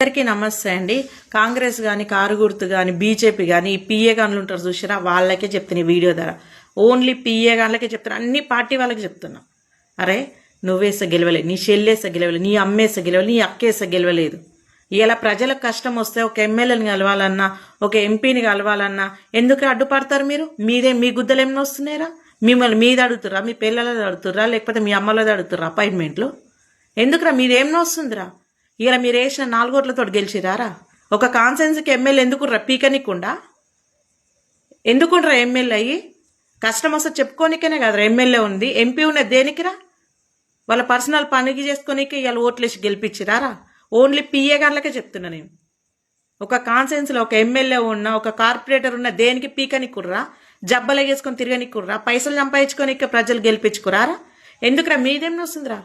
అందరికీ నమస్తే అండి. కాంగ్రెస్ కానీ కారు గుర్తు కానీ బీజేపీ కానీ పిఏ గాన్లు ఉంటారు చూసారా, వాళ్ళకే చెప్తున్నా ఈ వీడియో ద్వారా. ఓన్లీ పిఏ గాన్లకే చెప్తున్నా, అన్ని పార్టీ వాళ్ళకి చెప్తున్నా. అరే నువ్వేస గెలవలేదు, నీ చెల్లేస గెలవలేదు, నీ అమ్మేస గెలవలేదు, నీ అక్కేస గెలవలేదు. ఇలా ప్రజలకు కష్టం వస్తే ఒక ఎమ్మెల్యేని కలవాలన్నా ఒక ఎంపీని కలవాలన్నా ఎందుకు అడ్డుపడతారు మీరు? మీ గుద్దలు ఏమైనా వస్తున్నాయిరా? మిమ్మల్ని మీద అడుగుతుర్రా, మీ పిల్లలది అడుగుతుర్రా, లేకపోతే మీ అమ్మలది అడుగుతుర్రా అపాయింట్మెంట్లు? ఎందుకురా మీదేమన్నా వస్తుందిరా? ఇలా మీరు వేసిన 4 ఓట్లతో గెలిచిరారా? ఒక కాన్సెన్స్కి ఎమ్మెల్యే ఎందుకుర్రా? పీకనికుండా ఎందుకుండ్రా ఎమ్మెల్యే అయ్యి? కష్టం వస్తే చెప్పుకోనికనే కదరా ఎమ్మెల్యే ఉంది. ఎంపీ ఉన్నది దేనికిరా? వాళ్ళ పర్సనల్ పనికి చేసుకోనికే ఇవాళ ఓట్లేసి గెలిపించిరారా? ఓన్లీ పిఏ గాన్లకే చెప్తున్నా నేను. ఒక కాన్సెన్స్లో ఒక ఎమ్మెల్యే ఉన్న ఒక కార్పొరేటర్ ఉన్న దేనికి పీకనికుర్రా? జబ్బలు వేసుకొని తిరగనికుర్రా? పైసలు సంపాదించుకోనికే ప్రజలు గెలిపించుకురారా? ఎందుకురా మీదేం వస్తుందిరా?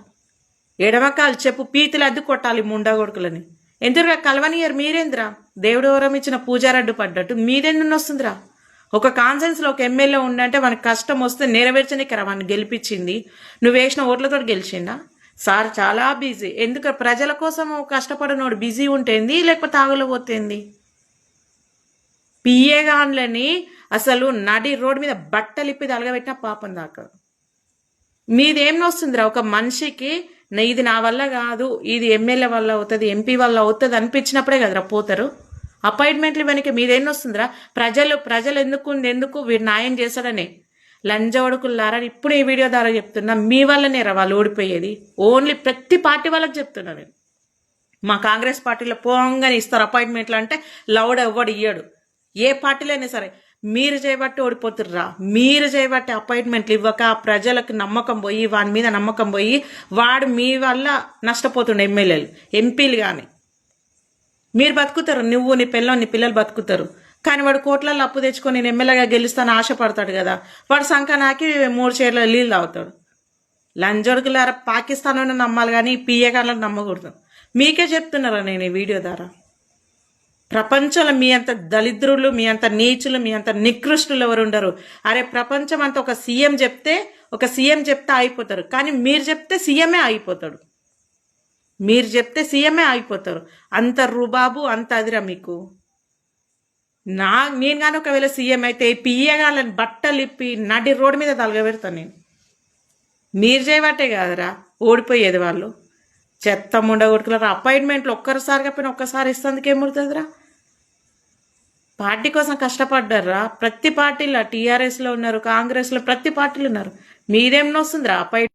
ఎడమకాలు చెప్పు పీతులు అద్దు కొట్టాలి ముండా కొడుకులని. ఎందుకురా కలవనియరు? మీరేంద్రా దేవుడు వరం ఇచ్చిన పూజారడ్డు పడ్డట్టు మీదెందు వస్తుందిరా? ఒక కాన్సెన్స్లో ఒక ఎమ్మెల్యే ఉండంటే మనకి కష్టం వస్తే నెరవేర్చనికరా వాడిని గెలిపించింది. నువ్వు వేసిన ఓట్లతో గెలిచిందా? సార్ చాలా బిజీ. ఎందుకు ప్రజల కోసం కష్టపడినోడు బిజీ ఉంటేంది, లేకపోతే ఆగలేకపోతేంది? పిఏ గాన్లని అసలు నడి రోడ్డు మీద బట్టలిప్పి తలగబెట్టిన పాపం దాకా. మీదేం వస్తుందిరా? ఒక మనిషికి ఇది నా వల్ల కాదు, ఇది ఎమ్మెల్యే వల్ల అవుతుంది, ఎంపీ వల్ల అవుతుంది అనిపించినప్పుడే కదరా పోతారు. అపాయింట్మెంట్లు వెనక మీదేం వస్తుందిరా? ప్రజలు ఎందుకు వీడు న్యాయం చేశాడనే లంజవడుకులారా. ఇప్పుడు ఈ వీడియో ద్వారా చెప్తున్నా, మీ వల్లనే రా వాళ్ళు ఓడిపోయేది. ఓన్లీ ప్రతి పార్టీ వాళ్ళకి చెప్తున్నా నేను. మా కాంగ్రెస్ పార్టీలో పోంగానే ఇస్తారు అపాయింట్మెంట్లు అంటే లౌడ్ ఎవ్వడు ఇయ్యడు. ఏ పార్టీలో అయినా సరే మీరు చేయబట్టి ఓడిపోతుర్రా. మీరు చేయబట్టి అపాయింట్మెంట్లు ఇవ్వక ప్రజలకు నమ్మకం పోయి, వాని మీద నమ్మకం పోయి వాడు మీ వల్ల నష్టపోతుండే ఎమ్మెల్యేలు ఎంపీలు. కానీ మీరు బతుకుతారు, నువ్వు నీ పిల్లలు నీ పిల్లలు బతుకుతారు. కానీ వాడు కోట్లలో అప్పు తెచ్చుకొని నేను ఎమ్మెల్యేగా గెలుస్తాను ఆశపడతాడు కదా, వాడు సంకనాకి 3 చీరల నీళ్ళు తాగుతాడు. లంజొడుకులారా, పాకిస్తాన్ నమ్మాలి కానీ పిఏ గాన్లను నమ్మకూడదు. మీకే చెప్తున్నారా నేను ఈ వీడియో ద్వారా. ప్రపంచంలో మీ అంత దళిద్రులు, మీ అంత నీచులు, మీ అంత నికృష్టులు ఎవరు ఉండరు. అరే ప్రపంచం అంతా ఒక సీఎం చెప్తే అయిపోతారు, కానీ మీరు చెప్తే సీఎమే అయిపోతాడు. మీరు చెప్తే సీఎమే అయిపోతారు. అంత రుబాబు, అంత అదిరా మీకు. నేను కానీ ఒకవేళ సీఎం అయితే పిఏ గాన్లని బట్టలిప్పి నడి రోడ్డు మీద తలగబెడతాను నేను. మీరు చేయబట్టే కాదురా ఓడిపోయేది వాళ్ళు. చెత్త ముండగొడుకులరా. అపాయింట్మెంట్లు ఒక్కసారిగా పోయినా ఒక్కసారి ఇస్తేందుకు ఏముడుతుందిరా? పార్టీ కోసం కష్టపడ్డారా? ప్రతి పార్టీలో టీఆర్ఎస్లో ఉన్నారు, కాంగ్రెస్లో ప్రతి పార్టీలు ఉన్నారు. మీదేమన్నా వస్తుందిరా అపాయింట్మెంట్?